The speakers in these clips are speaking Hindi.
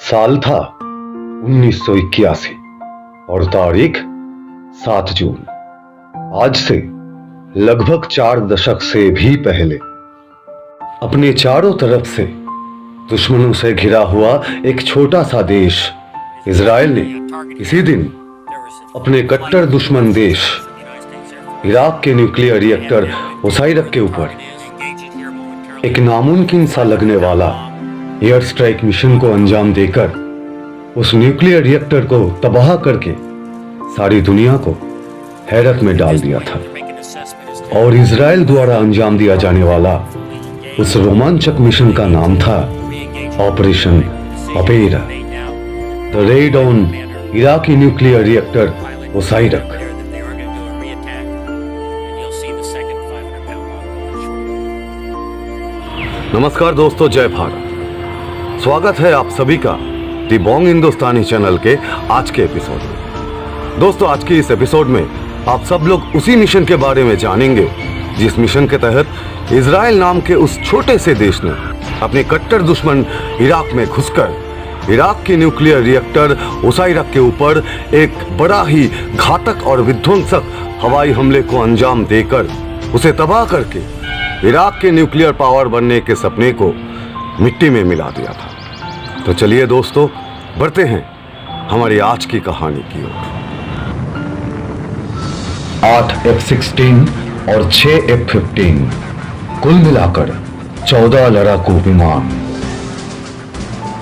साल था 1981 और तारीख 7 जून। आज से लगभग 4 दशक से भी पहले अपने चारों तरफ से दुश्मनों से घिरा हुआ एक छोटा सा देश इजराइल ने इसी दिन अपने कट्टर दुश्मन देश इराक के न्यूक्लियर रिएक्टर ओसाइरक के ऊपर एक नामुमकिन सा लगने वाला एयर स्ट्राइक मिशन को अंजाम देकर उस न्यूक्लियर रिएक्टर को तबाह करके सारी दुनिया को हैरत में डाल दिया था। और इजराइल द्वारा अंजाम दिया जाने वाला उस रोमांचक मिशन का नाम था operation Opera, the raid on Iraqi nuclear reactor Osirak. नमस्कार दोस्तों, जय भारत। स्वागत है आप सभी का दी बॉन्ग हिंदुस्तानी चैनल के आज के एपिसोड में। दोस्तों, आज के इस एपिसोड में आप सब लोग उसी मिशन के बारे में जानेंगे जिस मिशन के तहत इजराइल नाम के उस छोटे से देश ने अपने कट्टर दुश्मन इराक में घुसकर इराक के न्यूक्लियर रिएक्टर ओसाइरक के ऊपर एक बड़ा ही घातक और विध्वंसक हवाई हमले को अंजाम देकर उसे तबाह करके इराक के न्यूक्लियर पावर बनने के सपने को मिट्टी में मिला दिया था। तो चलिए दोस्तों, बढ़ते हैं हमारी आज की कहानी की ओर। 8 F-16 और 6 F-15 कुल मिलाकर 14 लड़ाकू विमान,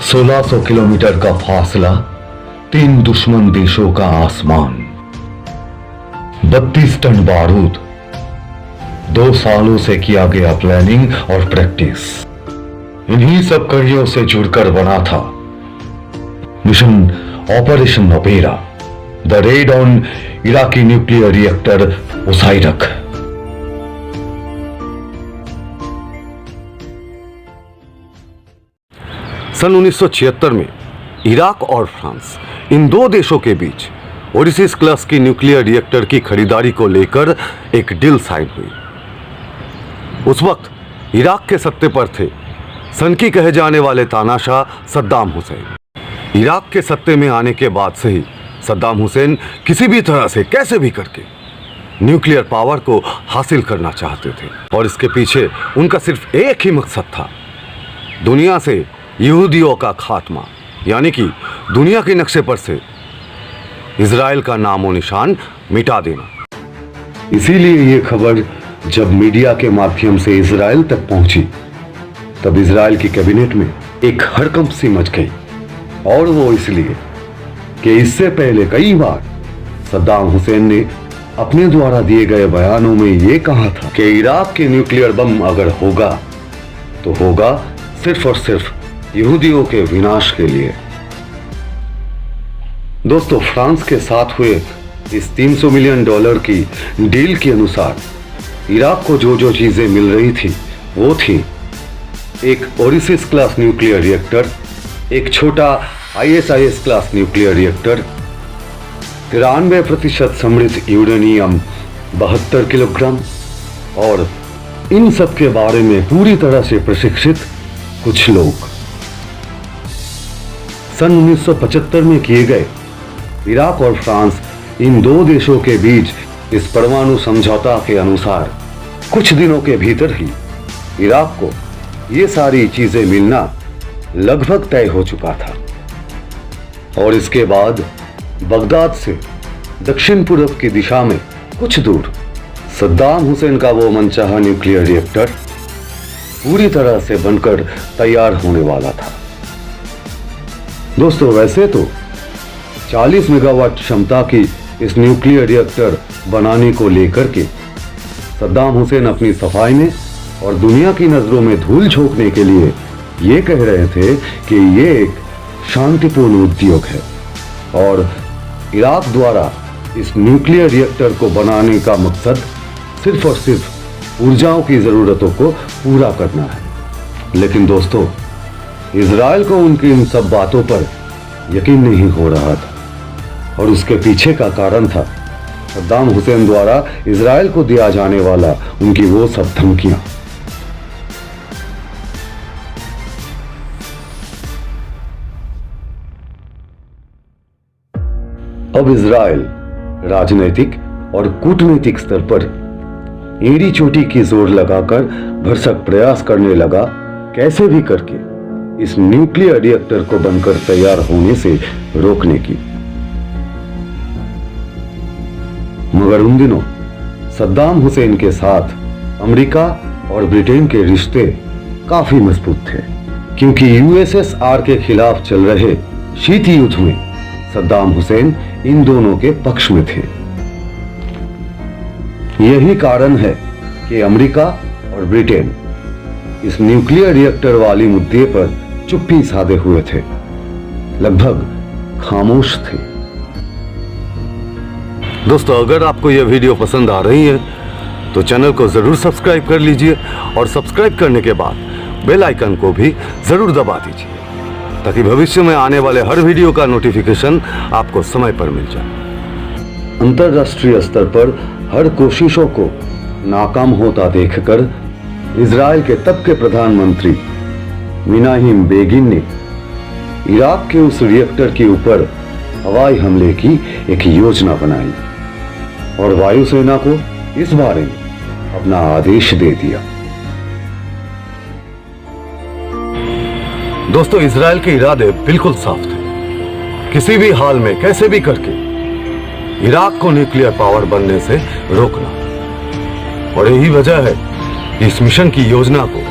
1600 किलोमीटर का फासला, 3 दुश्मन देशों का आसमान, 32 टन बारूद, 2 सालों से किया गया प्लानिंग और प्रैक्टिस, इन्हीं सब कड़ियों से जुड़कर बना था मिशन operation Opera, the raid on Iraqi nuclear reactor Osirak. सन 1976 में इराक और फ्रांस, इन दो देशों के बीच ओडिसिस क्लास की न्यूक्लियर रिएक्टर की खरीदारी को लेकर एक डील साइन हुई। उस वक्त इराक के सत्ते पर थे सनकी कहे जाने वाले तानाशाह सद्दाम हुसैन। इराक के सत्ते में आने के बाद से ही सद्दाम हुसैन किसी भी तरह से कैसे भी करके न्यूक्लियर पावर को हासिल करना चाहते थे और इसके पीछे उनका सिर्फ एक ही मकसद था, दुनिया से यहूदियों का खात्मा, यानी कि दुनिया के नक्शे पर से इजराइल का नामो निशान मिटा देना। इसीलिए ये खबर जब मीडिया के माध्यम से इजराइल तक पहुंची तब इजराइल की कैबिनेट में एक हड़कंप सी मच गई, और वो इसलिए कि इससे पहले कई बार सद्दाम हुसैन ने अपने द्वारा दिए गए बयानों में ये कहा था कि इराक के न्यूक्लियर बम अगर होगा तो होगा सिर्फ और सिर्फ यहूदियों के विनाश के लिए। दोस्तों, फ्रांस के साथ हुए इस $300 मिलियन की डील के अनुसार इराक को जो जो चीजें मिल रही थी वो थी एक ओडिसिस क्लास न्यूक्लियर रिएक्टर, एक छोटा ISIS क्लास न्यूक्लियर रिएक्टर, 93% समृद्ध यूरेनियम 72 किलोग्राम, और इन सब के बारे में पूरी तरह से प्रशिक्षित कुछ लोग। सन 1975 में किए गए इराक और फ्रांस, इन दो देशों के बीच इस परमाणु समझौता के अनुसार कुछ दिनों के भीतर ही इराक को ये सारी चीजें मिलना लगभग तय हो चुका था। और इसके बाद बगदाद से दक्षिण पूर्व की दिशा में कुछ दूर सद्दाम हुसैन का वो मनचाहा न्यूक्लियर रिएक्टर पूरी तरह से बनकर तैयार होने वाला था। दोस्तों, वैसे तो 40 मेगावाट क्षमता की इस न्यूक्लियर रिएक्टर बनाने को लेकर के सद्दाम हुसैन अपनी सफाई में और दुनिया की नजरों में धूल झोंकने के लिए ये कह रहे थे कि ये एक शांतिपूर्ण उद्योग है और इराक द्वारा इस न्यूक्लियर रिएक्टर को बनाने का मकसद सिर्फ और सिर्फ ऊर्जाओं की जरूरतों को पूरा करना है। लेकिन दोस्तों, इजराइल को उनकी इन सब बातों पर यकीन नहीं हो रहा था, और उसके पीछे का कारण था सद्दाम हुसैन द्वारा इजराइल को दिया जाने वाला उनकी वो सब धमकियां। अब इजराइल राजनीतिक और कूटनीतिक स्तर पर एड़ी चोटी की जोर लगाकर भरसक प्रयास करने लगा कैसे भी करके इस न्यूक्लियर रिएक्टर को बनकर तैयार होने से रोकने की। मगर उन दिनों सद्दाम हुसैन के साथ अमेरिका और ब्रिटेन के रिश्ते काफी मजबूत थे, क्योंकि यूएसएसआर के खिलाफ चल रहे शीत युद्ध में सद्दाम हुसैन इन दोनों के पक्ष में थे। यही कारण है कि अमेरिका और ब्रिटेन इस न्यूक्लियर रिएक्टर वाली मुद्दे पर चुप्पी साधे हुए थे, लगभग खामोश थे। दोस्तों, अगर आपको यह वीडियो पसंद आ रही है तो चैनल को जरूर सब्सक्राइब कर लीजिए और सब्सक्राइब करने के बाद बेल आइकन को भी जरूर दबा दीजिए, ताकि भविष्य में आने वाले हर वीडियो का नोटिफिकेशन आपको समय पर मिल जाए। अंतर्राष्ट्रीय स्तर पर हर कोशिशों को नाकाम होता देखकर इजराइल के तब के प्रधानमंत्री मेनाहेम बेगिन ने इराक के उस रिएक्टर के ऊपर हवाई हमले की एक योजना बनाई और वायुसेना को इस बारे में अपना आदेश दे दिया। दोस्तों, इजराइल के इरादे बिल्कुल साफ थे, किसी भी हाल में कैसे भी करके इराक को न्यूक्लियर पावर बनने से रोकना। और यही वजह है कि इस मिशन की योजना को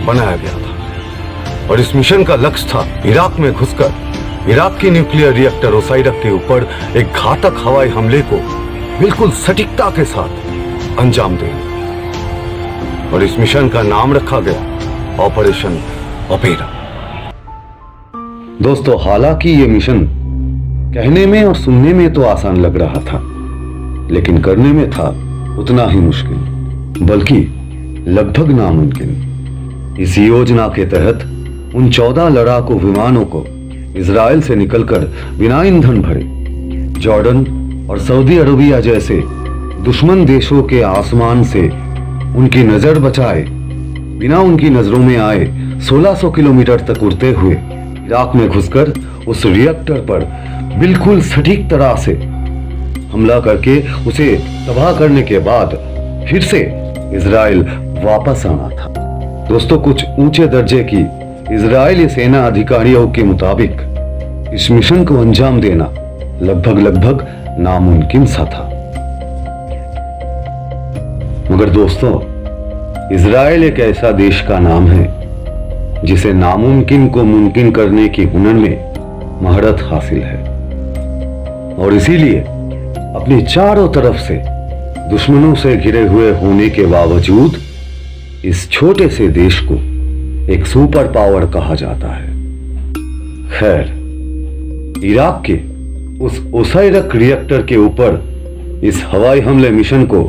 बनाया गया था और इस मिशन का लक्ष्य था इराक में घुसकर इराक की न्यूक्लियर रिएक्टर ओसाइडक के ऊपर एक घातक हवाई हमले को बिल्कुल सटीकता के साथ अंजाम देना। और इस मिशन का नाम रखा गया ऑपरेशन ओपेरा। दोस्तों, हालांकि ये मिशन कहने में और सुनने में तो आसान लग रहा था, लेकिन करने में था उतना ही मुश्किल, बल्कि लगभग नामुमकिन। इस योजना के तहत उन 14 लड़ाकू विमानों को इजराइल से निकलकर बिना ईंधन भरे जॉर्डन और सऊदी अरबिया जैसे दुश्मन देशों के आसमान से उनकी नजर बचाए बिना उनकी नजरों में आए 1600 किलोमीटर तक उड़ते हुए इराक में घुसकर उस रिएक्टर पर बिल्कुल सटीक तरह से हमला करके उसे तबाह करने के बाद फिर से इजराइल वापस आना था। दोस्तों, कुछ ऊंचे दर्जे की इजरायली सेना अधिकारियों के मुताबिक इस मिशन को अंजाम देना लगभग नामुमकिन सा था। मगर दोस्तों, इजराइल एक ऐसा देश का नाम है जिसे नामुमकिन को मुमकिन करने की हुनर में महारत हासिल है, और इसीलिए अपनी चारों तरफ से दुश्मनों से घिरे हुए होने के बावजूद इस छोटे से देश को एक सुपर पावर कहा जाता है। खैर, इराक के उस ओसाइडक रिएक्टर के ऊपर इस हवाई हमले मिशन को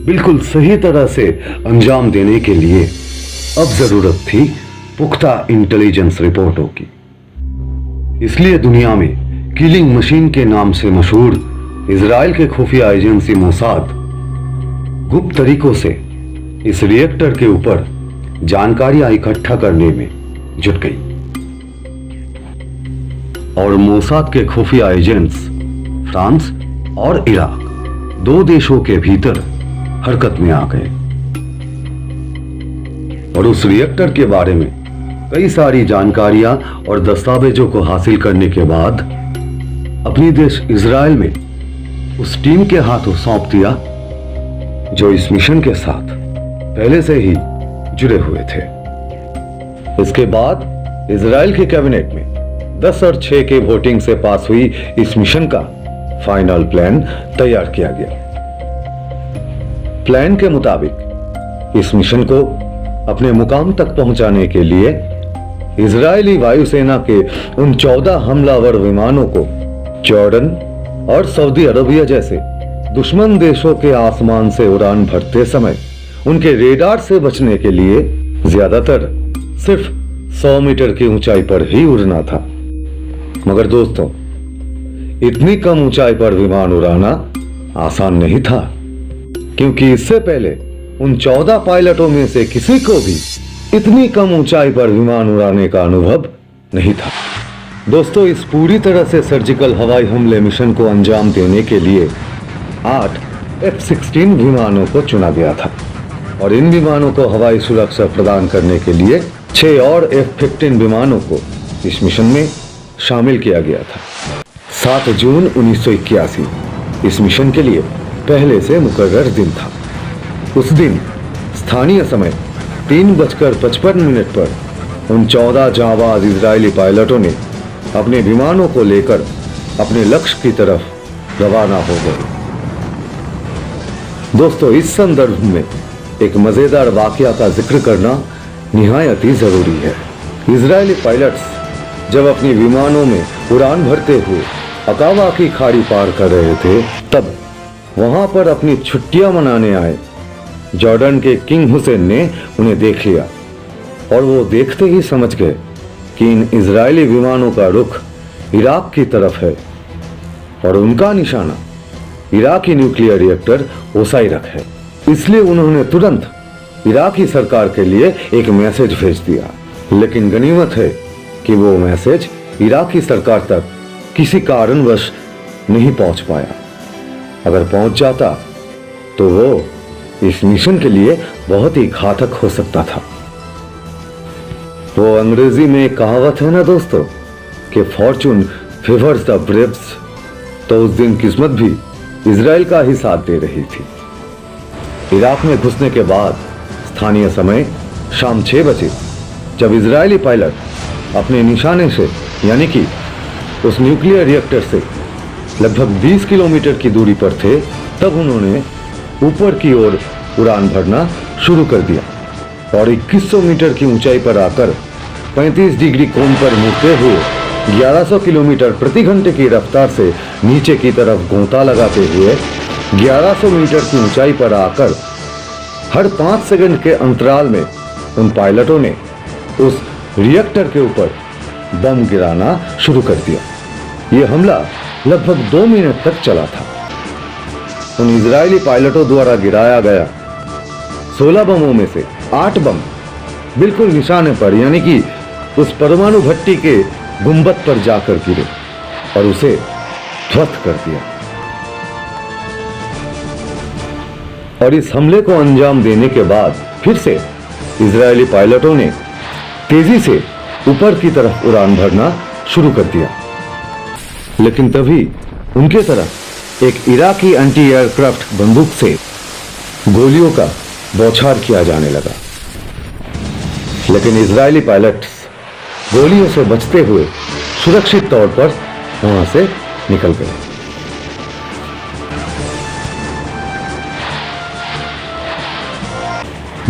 बिल्कुल सही तरह से अंजाम देने के लिए अब जरूरत थी पुख्ता इंटेलिजेंस रिपोर्टों की। इसलिए दुनिया में किलिंग मशीन के नाम से मशहूर इजराइल के खुफिया एजेंसी मोसाद गुप्त तरीकों से इस रिएक्टर के ऊपर जानकारियां इकट्ठा करने में जुट गई और मोसाद के खुफिया एजेंट्स फ्रांस और इराक, दो देशों के भीतर हरकत में आ गए और उस रिएक्टर के बारे में कई सारी जानकारियां और दस्तावेजों को हासिल करने के बाद अपनी देश इजराइल में उस टीम के हाथों सौंप दिया जो इस मिशन के साथ पहले से ही जुड़े हुए थे। इसके बाद इजराइल की कैबिनेट में 10 और 6 के वोटिंग से पास हुई इस मिशन का फाइनल प्लान तैयार किया गया। प्लान के मुताबिक इस मिशन को अपने मुकाम तक पहुंचाने के लिए इजरायली वायुसेना के उन 14 हमलावर विमानों को जॉर्डन और सऊदी अरबिया जैसे दुश्मन देशों के आसमान से उड़ान भरते समय उनके रेडार से बचने के लिए ज्यादातर सिर्फ 100 मीटर की ऊंचाई पर ही उड़ना था। मगर दोस्तों, इतनी कम ऊंचाई पर विमान उड़ाना आसान नहीं था, क्योंकि इससे पहले उन 14 पायलटों में से किसी को भी इतनी कम ऊंचाई पर विमान उड़ाने का अनुभव नहीं था। दोस्तों, इस पूरी तरह से सर्जिकल हवाई हमले मिशन को अंजाम देने के लिए 8 F-16 विमानों को चुना गया था और इन विमानों को हवाई सुरक्षा प्रदान करने के लिए 6 और F-15 विमानों को इस मिशन में शामिल किया गया था। 7 जून 1981 इस मिशन के लिए पहले से मुकर्रर दिन था। उस दिन स्थानीय समय 3:55 पर उन 14 जांबाज इजरायली पायलटों ने अपने विमानों को लेकर अपने लक्ष्य की तरफ रवाना हो गए। दोस्तों, इस संदर्भ में एक मजेदार वाकया का जिक्र करना निहायत ही जरूरी है। इजरायली पायलट्स जब अपने विमानों में उड़ान भरते हुए अकावा की खाड़ी पार कर रहे थे, तब वहां पर अपनी छुट्टियां मनाने आए जॉर्डन के किंग हुसैन ने उन्हें देख लिया और वो देखते ही समझ गए कि इन इजरायली विमानों का रुख इराक की तरफ है और उनका निशाना इराकी न्यूक्लियर रिएक्टर ओसाइरक है। इसलिए उन्होंने तुरंत इराकी सरकार के लिए एक मैसेज भेज दिया। लेकिन गनीमत है कि वो मैसेज इराकी सरकार तक किसी कारणवश नहीं पहुंच पाया। अगर पहुंच जाता तो वो इस मिशन के लिए बहुत ही घातक हो सकता था। वो अंग्रेजी में एक कहावत है ना दोस्तों कि फॉर्चून फेवर्स द ब्रेव्स, तो उस दिन किस्मत भी इजराइल का ही साथ दे रही थी। इराक में घुसने के बाद स्थानीय समय शाम 6 बजे जब इजरायली पायलट अपने निशाने से यानी कि उस न्यूक्लियर रिएक्टर से लगभग 20 किलोमीटर की दूरी पर थे, तब उन्होंने ऊपर की ओर उड़ान भरना शुरू कर दिया और 2100 मीटर की ऊंचाई पर आकर 35 डिग्री कोण पर मुड़ते हुए 1100 किलोमीटर प्रति घंटे की रफ्तार से नीचे की तरफ गोता लगाते हुए 1100 मीटर की ऊंचाई पर आकर हर 5 सेकंड के अंतराल में उन पायलटों ने उस रिएक्टर के ऊपर बम गिराना शुरू कर दिया। यह हमला लगभग 2 मिनट तक चला था। उन इजरायली पायलटों द्वारा गिराया गया 16 बमों में से 8 बम बिल्कुल निशाने पर यानी कि उस परमाणु भट्टी के गुंबद पर जाकर गिरे और उसे ध्वस्त कर दिया। और इस हमले को अंजाम देने के बाद फिर से इजरायली पायलटों ने तेजी से ऊपर की तरफ उड़ान भरना शुरू कर दिया। लेकिन तभी उनके तरफ एक इराकी एंटी एयरक्राफ्ट बंदूक से गोलियों का बौछार किया जाने लगा। लेकिन इजरायली पायलट्स गोलियों से बचते हुए सुरक्षित तौर पर वहां से निकल गए।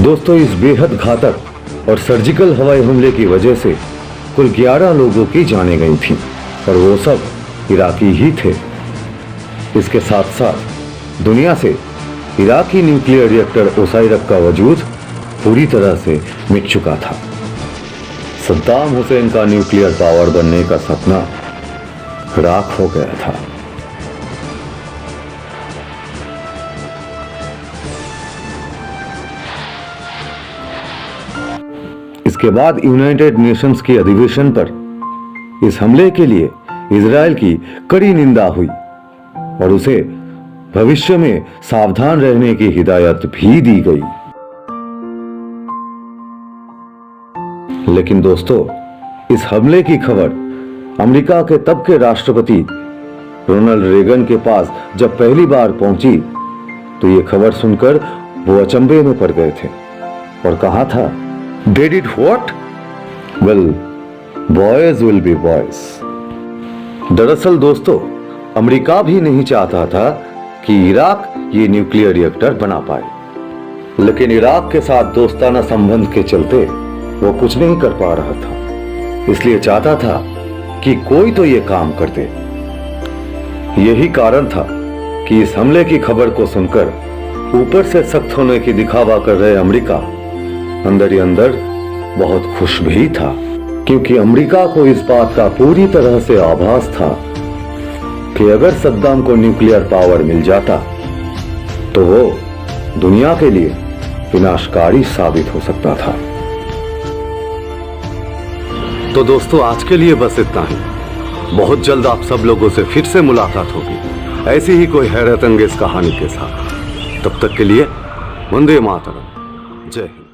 दोस्तों, इस बेहद घातक और सर्जिकल हवाई हमले की वजह से कुल 11 लोगों की जानें गई थीं और वो सब इराकी ही थे। इसके साथ साथ दुनिया से इराकी न्यूक्लियर रिएक्टर ओसाइरक का वजूद पूरी तरह से मिट चुका था। सद्दाम हुसैन का न्यूक्लियर पावर बनने का सपना राख हो गया था। इसके बाद यूनाइटेड नेशंस की अधिवेशन पर इस हमले के लिए इजराइल की कड़ी निंदा हुई और उसे भविष्य में सावधान रहने की हिदायत भी दी गई। लेकिन दोस्तों, इस हमले की खबर अमेरिका के तब के राष्ट्रपति रोनाल्ड रेगन के पास जब पहली बार पहुंची तो ये खबर सुनकर वो अचंभे में पड़ गए थे और कहा था, They did what? Well, boys will be boys. दरअसल दोस्तों, अमेरिका भी नहीं चाहता था कि इराक ये न्यूक्लियर रिएक्टर बना पाए, लेकिन इराक के साथ दोस्ताना संबंध के चलते वो कुछ नहीं कर पा रहा था। इसलिए चाहता था कि कोई तो ये काम कर दे। यही कारण था कि इस हमले की खबर को सुनकर ऊपर से सख्त होने की दिखावा कर रहे अमेरिका अंदर ही अंदर बहुत खुश भी था, क्योंकि अमेरिका को इस बात का पूरी तरह से आभास था कि अगर सद्दाम को न्यूक्लियर पावर मिल जाता तो वो दुनिया के लिए विनाशकारी साबित हो सकता था। तो दोस्तों, आज के लिए बस इतना ही। बहुत जल्द आप सब लोगों से फिर से मुलाकात होगी ऐसी ही कोई हैरत अंगेज कहानी के साथ। तब तक के लिए वंदे मातरम, जय हिंद।